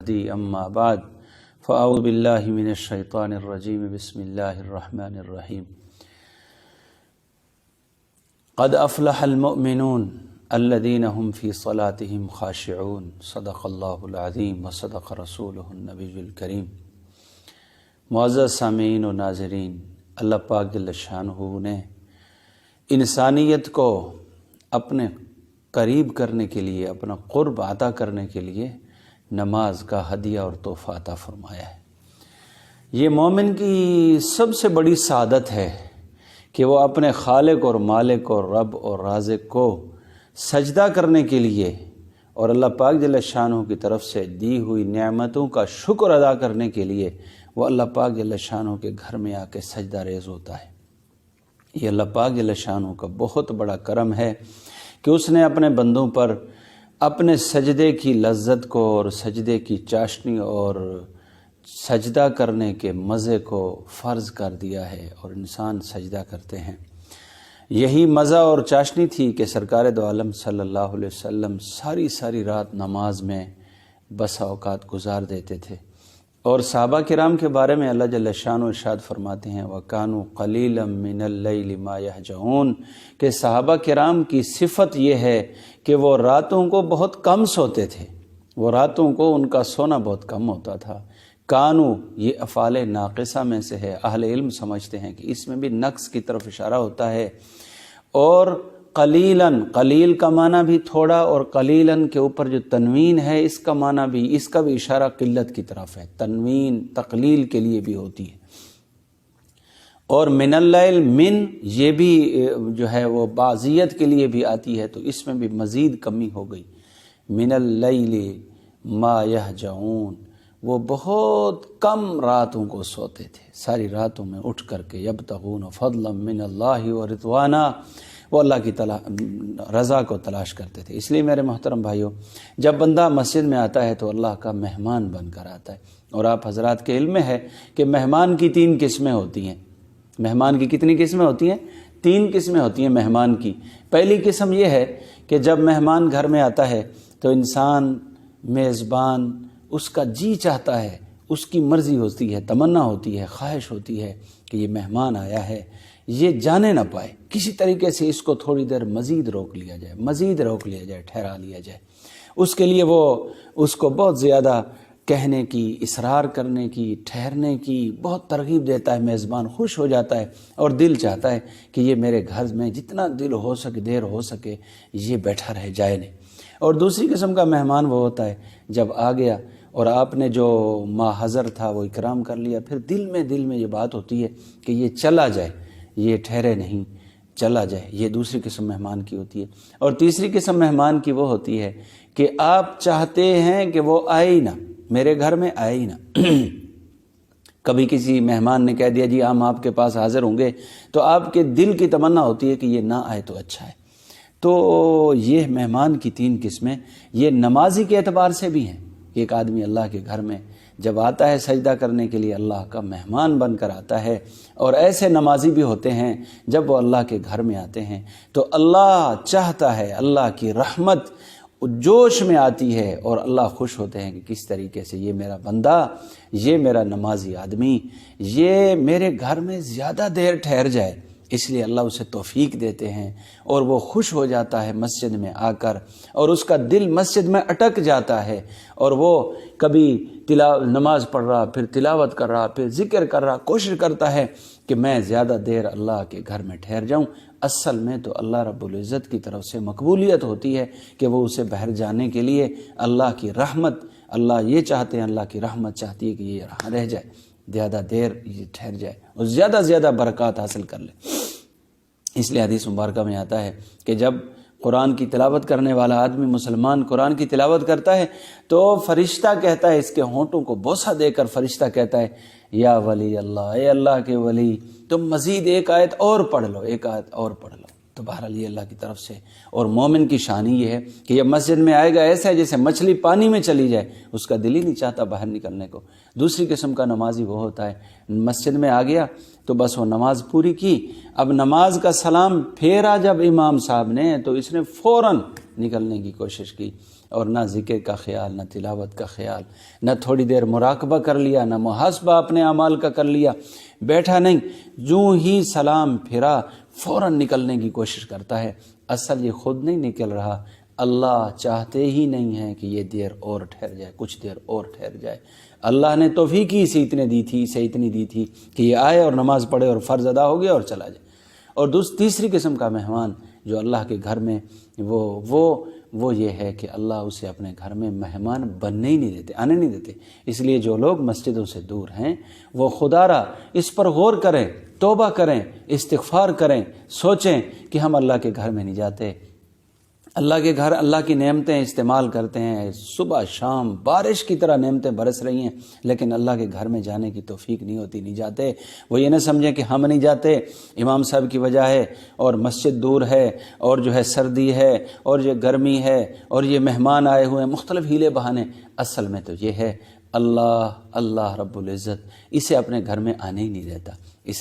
الهدي أما بعد فأعوذ بالله من الشيطان الرجيم بسم الله الرحمن الرحيم قد أفلح المؤمنون الذين هم في صلاتهم خاشعون صدق الله العظيم وصدق رسوله النبي الكريم۔ معزز سامعین و ناظرین، اللہ پاک جل شانہ نے انسانیت کو اپنے قریب کرنے کے لیے، اپنا قرب عطا کرنے کے لیے نماز کا ہدیہ اور تحفہ عطا فرمایا ہے۔ یہ مومن کی سب سے بڑی سعادت ہے کہ وہ اپنے خالق اور مالک اور رب اور رازق کو سجدہ کرنے کے لیے اور اللہ پاک جل شانہ کی طرف سے دی ہوئی نعمتوں کا شکر ادا کرنے کے لیے وہ اللہ پاک جل شانہ کے گھر میں آ کے سجدہ ریز ہوتا ہے۔ یہ اللہ پاک جل شانہ کا بہت بڑا کرم ہے کہ اس نے اپنے بندوں پر اپنے سجدے کی لذت کو اور سجدے کی چاشنی اور سجدہ کرنے کے مزے کو فرض کر دیا ہے، اور انسان سجدہ کرتے ہیں۔ یہی مزہ اور چاشنی تھی کہ سرکار دو عالم صلی اللہ علیہ وسلم ساری رات نماز میں بسا اوقات گزار دیتے تھے، اور صحابہ کرام کے بارے میں اللہ جل شانہ ارشاد فرماتے ہیں وَكَانُوا قَلِيلًا مِّنَ اللَّيْلِ مَا يَهْجَعُونَ، کہ صحابہ کرام کی صفت یہ ہے کہ وہ راتوں کو بہت کم سوتے تھے، وہ راتوں کو ان کا سونا بہت کم ہوتا تھا۔ کانو یہ افعال ناقصہ میں سے ہے، اہل علم سمجھتے ہیں کہ اس میں بھی نقص کی طرف اشارہ ہوتا ہے، اور قلیلاً، قلیل کا معنی بھی تھوڑا، اور قلیلاً کے اوپر جو تنوین ہے اس کا معنی بھی، اس کا بھی اشارہ قلت کی طرف ہے، تنوین تقلیل کے لیے بھی ہوتی ہے۔ اور من اللیل، من یہ بھی جو ہے وہ بعضیت کے لیے بھی آتی ہے، تو اس میں بھی مزید کمی ہو گئی۔ من اللیل ما یہجعون، وہ بہت کم راتوں کو سوتے تھے، ساری راتوں میں اٹھ کر کے یبتغون فضلا من اللہ ورضوانا، وہ اللہ کی رضا کو تلاش کرتے تھے۔ اس لیے میرے محترم بھائیوں، جب بندہ مسجد میں آتا ہے تو اللہ کا مہمان بن کر آتا ہے، اور آپ حضرات کے علم میں ہے کہ مہمان کی 3 قسمیں ہوتی ہیں۔ مہمان کی کتنی قسمیں ہوتی ہیں؟ 3 قسمیں ہوتی ہیں مہمان کی۔ پہلی قسم یہ ہے کہ جب مہمان گھر میں آتا ہے تو انسان، میزبان، اس کا جی چاہتا ہے، اس کی مرضی ہوتی ہے، تمنا ہوتی ہے، خواہش ہوتی ہے کہ یہ مہمان آیا ہے، یہ جانے نہ پائے، کسی طریقے سے اس کو تھوڑی دیر مزید روک لیا جائے، ٹھہرا لیا جائے۔ اس کے لیے وہ اس کو بہت زیادہ کہنے کی، اصرار کرنے کی، ٹھہرنے کی بہت ترغیب دیتا ہے، میزبان خوش ہو جاتا ہے اور دل چاہتا ہے کہ یہ میرے گھر میں جتنا دل ہو سکے، دیر ہو سکے، یہ بیٹھا رہ جائے نہیں۔ اور دوسری قسم کا مہمان وہ ہوتا ہے جب آ گیا اور آپ نے جو ماحضر تھا وہ اکرام کر لیا، پھر دل میں یہ بات ہوتی ہے کہ یہ چلا جائے، یہ ٹھہرے نہیں، چلا جائے۔ یہ دوسری قسم مہمان کی ہوتی ہے۔ اور تیسری قسم مہمان کی وہ ہوتی ہے کہ آپ چاہتے ہیں کہ وہ آئے ہی نہ، میرے گھر میں آئے ہی نہ۔ کبھی کسی مہمان نے کہہ دیا جی ہم آپ کے پاس حاضر ہوں گے، تو آپ کے دل کی تمنا ہوتی ہے کہ یہ نہ آئے تو اچھا ہے۔ تو یہ مہمان کی 3 قسمیں یہ نمازی کے اعتبار سے بھی ہیں۔ ایک آدمی اللہ کے گھر میں جب آتا ہے سجدہ کرنے کے لیے، اللہ کا مہمان بن کر آتا ہے، اور ایسے نمازی بھی ہوتے ہیں جب وہ اللہ کے گھر میں آتے ہیں تو اللہ چاہتا ہے، اللہ کی رحمت جوش میں آتی ہے، اور اللہ خوش ہوتے ہیں کہ کس طریقے سے یہ میرا بندہ، یہ میرا نمازی آدمی، یہ میرے گھر میں زیادہ دیر ٹھہر جائے۔ اس لیے اللہ اسے توفیق دیتے ہیں، اور وہ خوش ہو جاتا ہے مسجد میں آ کر، اور اس کا دل مسجد میں اٹک جاتا ہے، اور وہ کبھی نماز پڑھ رہا، پھر تلاوت کر رہا، پھر ذکر کر رہا، کوشش کرتا ہے کہ میں زیادہ دیر اللہ کے گھر میں ٹھہر جاؤں۔ اصل میں تو اللہ رب العزت کی طرف سے مقبولیت ہوتی ہے کہ وہ اسے باہر جانے کے لیے اللہ کی رحمت، اللہ یہ چاہتے ہیں، اللہ کی رحمت چاہتی ہے کہ یہ یہاں رہ جائے، زیادہ دیر یہ ٹھہر جائے اور زیادہ برکات حاصل کر لے۔ اس لیے حدیث مبارکہ میں آتا ہے کہ جب قرآن کی تلاوت کرنے والا آدمی، مسلمان، قرآن کی تلاوت کرتا ہے تو فرشتہ کہتا ہے، اس کے ہونٹوں کو بوسہ دے کر فرشتہ کہتا ہے یا ولی اللہ، اے اللہ کے ولی، تم مزید 1 آیت اور پڑھ لو، 1 آیت اور پڑھ لو۔ تو بہرحال یہ اللہ کی طرف سے، اور مومن کی شانی یہ ہے کہ یہ مسجد میں آئے گا ایسا ہے جیسے مچھلی پانی میں چلی جائے، اس کا دل ہی نہیں چاہتا باہر نکلنے کو۔ دوسری قسم کا نمازی وہ ہوتا ہے، مسجد میں آ گیا تو بس وہ نماز پوری کی، اب نماز کا سلام پھیرا جب امام صاحب نے تو اس نے فوراً نکلنے کی کوشش کی، اور نہ ذکر کا خیال، نہ تلاوت کا خیال، نہ تھوڑی دیر مراقبہ کر لیا، نہ محاسبہ اپنے اعمال کا کر لیا، بیٹھا نہیں، جو ہی سلام پھرا فوراً نکلنے کی کوشش کرتا ہے۔ اصل یہ خود نہیں نکل رہا، اللہ چاہتے ہی نہیں ہے کہ یہ دیر اور ٹھہر جائے، کچھ دیر اور ٹھہر جائے۔ اللہ نے توفیق ہی اسے اتنے دی تھی، اسے اتنی دی تھی کہ یہ آئے اور نماز پڑھے اور فرض ادا ہو گیا اور چلا جائے۔ اور تیسری قسم کا مہمان جو اللہ کے گھر میں وہ یہ ہے کہ اللہ اسے اپنے گھر میں مہمان بننے ہی نہیں دیتے، آنے نہیں دیتے۔ اس لیے جو لوگ مسجدوں سے دور ہیں وہ خدا را اس پر غور کریں، توبہ کریں، استغفار کریں، سوچیں کہ ہم اللہ کے گھر میں نہیں جاتے، اللہ کے گھر اللہ کی نعمتیں استعمال کرتے ہیں، صبح شام بارش کی طرح نعمتیں برس رہی ہیں، لیکن اللہ کے گھر میں جانے کی توفیق نہیں ہوتی، نہیں جاتے۔ وہ یہ نہ سمجھیں کہ ہم نہیں جاتے امام صاحب کی وجہ ہے، اور مسجد دور ہے، اور جو ہے سردی ہے، اور یہ گرمی ہے، اور یہ مہمان آئے ہوئے ہیں، مختلف ہیلے بہانے۔ اصل میں تو یہ ہے اللہ رب العزت اسے اپنے گھر میں آنے ہی نہیں دیتا۔ اس